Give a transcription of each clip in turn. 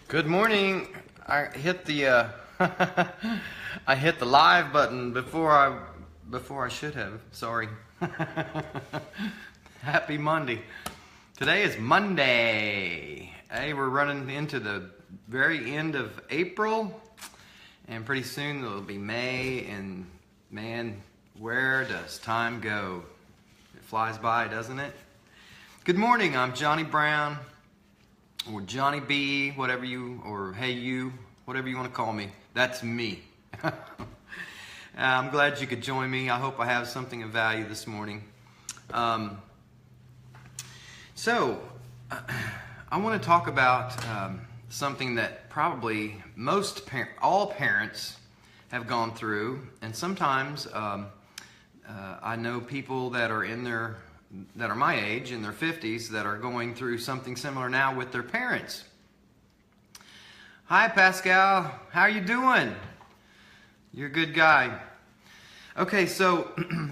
Good morning. I hit the I hit the live button before I should have. Sorry. Happy Monday. Today is Monday. Hey, we're running into the very end of April, and pretty soon it'll be May. And man, where does time go? It flies by, doesn't it? Good morning. I'm Johnny Brown. Or Johnny B, whatever you, or hey you, whatever you want to call me. That's me. I'm glad you could join me. I hope I have something of value this morning. So, I want to talk about something that probably all parents have gone through, and sometimes I know people that are my age, in their 50s, that are going through something similar now with their parents. Hi, Pascal. How are you doing? You're a good guy. Okay, so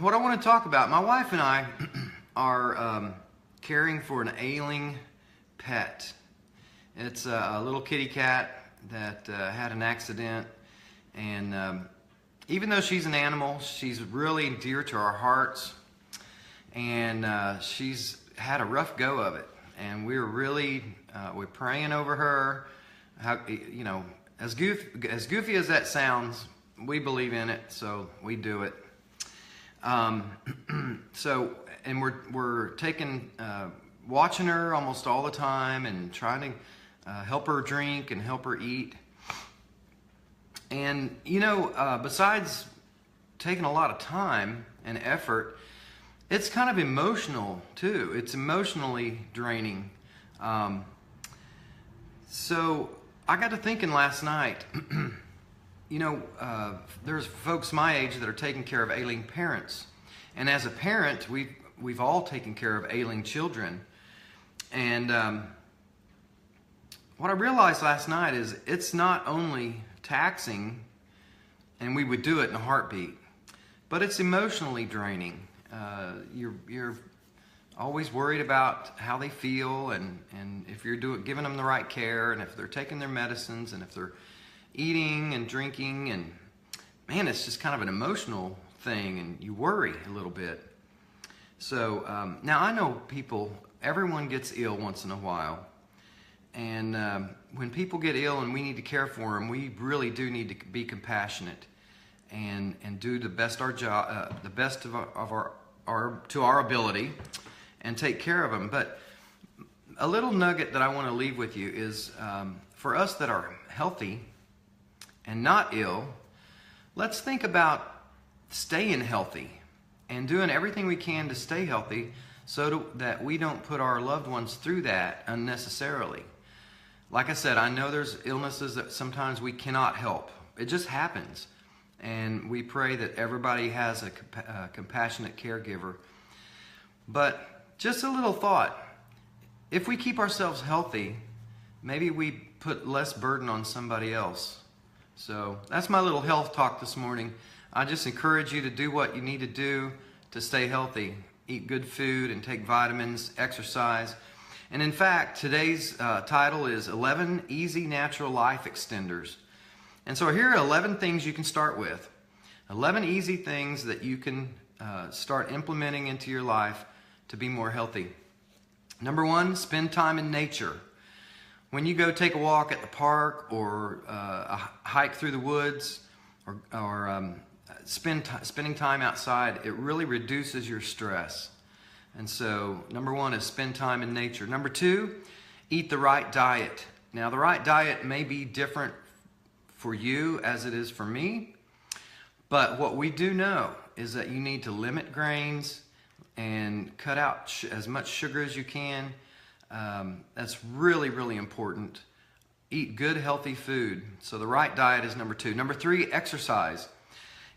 what I want to talk about, my wife and I are caring for an ailing pet. It's a little kitty cat that had an accident, and even though she's an animal, she's really dear to our hearts. And she's had a rough go of it, and we're praying over her. How, as goofy as that sounds, we believe in it, so we do it. So, and we're watching her almost all the time, and trying to help her drink and help her eat. And besides taking a lot of time and effort, it's kind of emotional too. It's emotionally draining. So I got to thinking last night, there's folks my age that are taking care of ailing parents. And as a parent, we've all taken care of ailing children. And what I realized last night is it's not only taxing, and we would do it in a heartbeat, but it's emotionally draining. You're always worried about how they feel, and if you're giving them the right care, and if they're taking their medicines, and if they're eating and drinking, and man, it's just kind of an emotional thing, and you worry a little bit. So now I know everyone gets ill once in a while, and when people get ill and we need to care for them, we really do need to be compassionate and do the best to our ability, and take care of them. But a little nugget that I want to leave with you is for us that are healthy and not ill, let's think about staying healthy and doing everything we can to stay healthy, so that we don't put our loved ones through that unnecessarily. Like I said, I know there's illnesses that sometimes we cannot help. It just happens. And we pray that everybody has a compassionate caregiver. But just a little thought. If we keep ourselves healthy, maybe we put less burden on somebody else. So that's my little health talk this morning. I just encourage you to do what you need to do to stay healthy. Eat good food and take vitamins, exercise. And in fact, today's title is 11 Easy Natural Life Extenders. And so here are 11 things you can start with. 11 easy things that you can start implementing into your life to be more healthy. Number one, spend time in nature. When you go take a walk at the park, or a hike through the woods, or spending time outside, it really reduces your stress. And so number one is spend time in nature. Number two, eat the right diet. Now, the right diet may be different for you as it is for me, but what we do know is that you need to limit grains and cut out as much sugar as you can. That's really, really important. Eat good, healthy food. So the right diet is number two. Number three, exercise.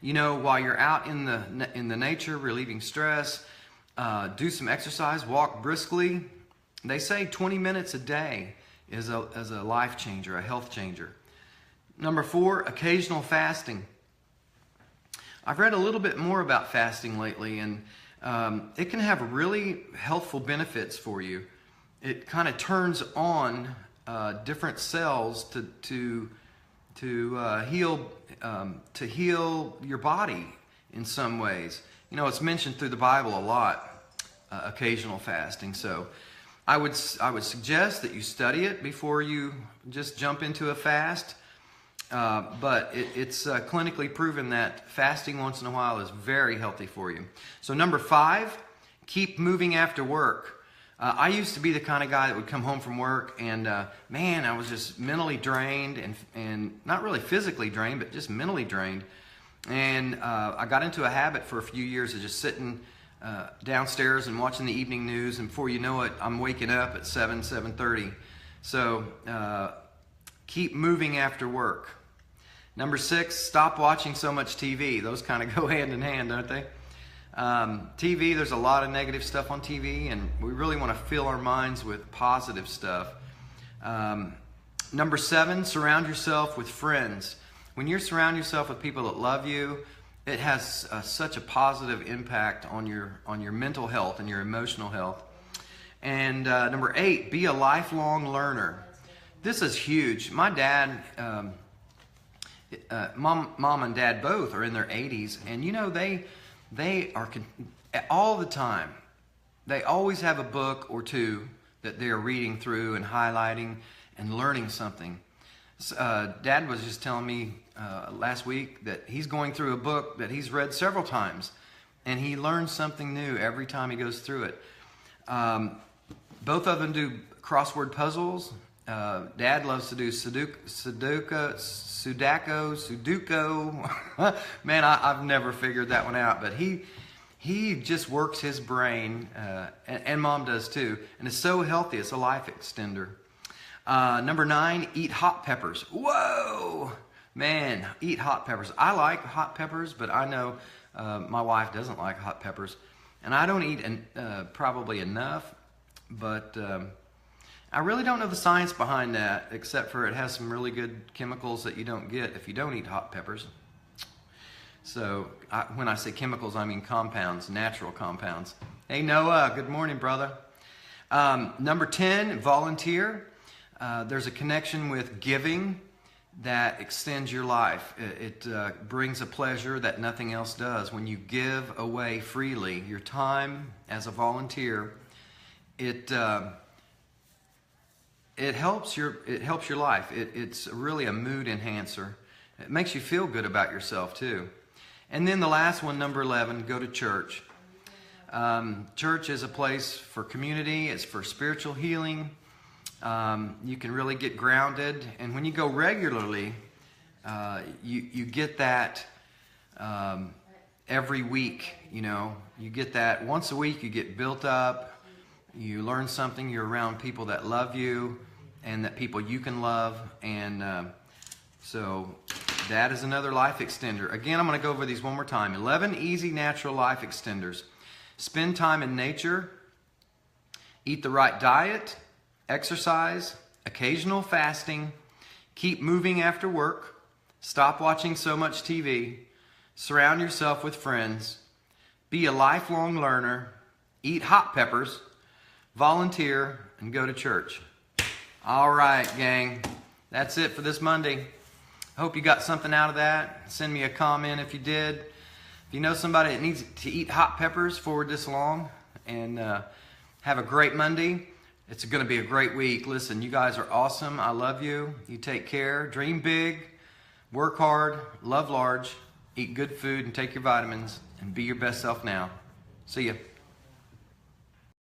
While you're out in the nature, relieving stress, do some exercise, walk briskly. They say 20 minutes a day is a life changer, a health changer. Number four, occasional fasting. I've read a little bit more about fasting lately, and it can have really healthful benefits for you. It kind of turns on different cells to heal your body in some ways. You know, it's mentioned through the Bible a lot, occasional fasting. So I would suggest that you study it before you just jump into a fast. But it's clinically proven that fasting once in a while is very healthy for you. So number 5, keep moving after work. I used to be the kind of guy that would come home from work and, man, I was just mentally drained and not really physically drained, but just mentally drained. And I got into a habit for a few years of just sitting downstairs and watching the evening news, and before you know it, I'm waking up at 7:30. So keep moving after work. Number 6, stop watching so much TV. Those kind of go hand in hand, don't they? TV, there's a lot of negative stuff on TV, and we really want to fill our minds with positive stuff. Number 7, surround yourself with friends. When you surround yourself with people that love you, it has such a positive impact on your mental health and your emotional health. And number 8, be a lifelong learner. This is huge. My dad, mom and dad both are in their 80s, and you know they are all the time. They always have a book or two that they are reading through and highlighting and learning something. Dad was just telling me last week that he's going through a book that he's read several times, and he learns something new every time he goes through it. Both of them do crossword puzzles. Dad loves to do Sudoku. Man, I've never figured that one out, but he just works his brain, and Mom does too, and it's so healthy. It's a life extender. Number 9, eat hot peppers. Whoa, man, eat hot peppers. I like hot peppers, but I know my wife doesn't like hot peppers, and I don't eat probably enough, but I really don't know the science behind that, except for it has some really good chemicals that you don't get if you don't eat hot peppers. So when I say chemicals, I mean compounds, natural compounds. Hey, Noah, good morning, brother. Number 10, volunteer. There's a connection with giving that extends your life. It brings a pleasure that nothing else does. When you give away freely your time as a volunteer, it helps your life. It's really a mood enhancer. It makes you feel good about yourself too. And then the last one, number 11, go to church. Church is a place for community. It's for spiritual healing. You can really get grounded, and when you go regularly, you get that every week. You know, you get that once a week. You get built up. You learn something. You're around people that love you, and that people you can love, and so that is another life extender. Again, I'm going to go over these one more time. 11 easy natural life extenders. Spend time in nature. Eat the right diet. Exercise, occasional fasting, keep moving after work, stop watching so much TV, surround yourself with friends, be a lifelong learner, eat hot peppers, volunteer, and go to church. All right, gang, that's it for this Monday. I hope you got something out of that. Send me a comment if you did. If you know somebody that needs to eat hot peppers, forward this along, and have a great Monday. It's going to be a great week. Listen, you guys are awesome. I love you. You take care. Dream big. Work hard. Love large. Eat good food and take your vitamins. And be your best self now. See ya.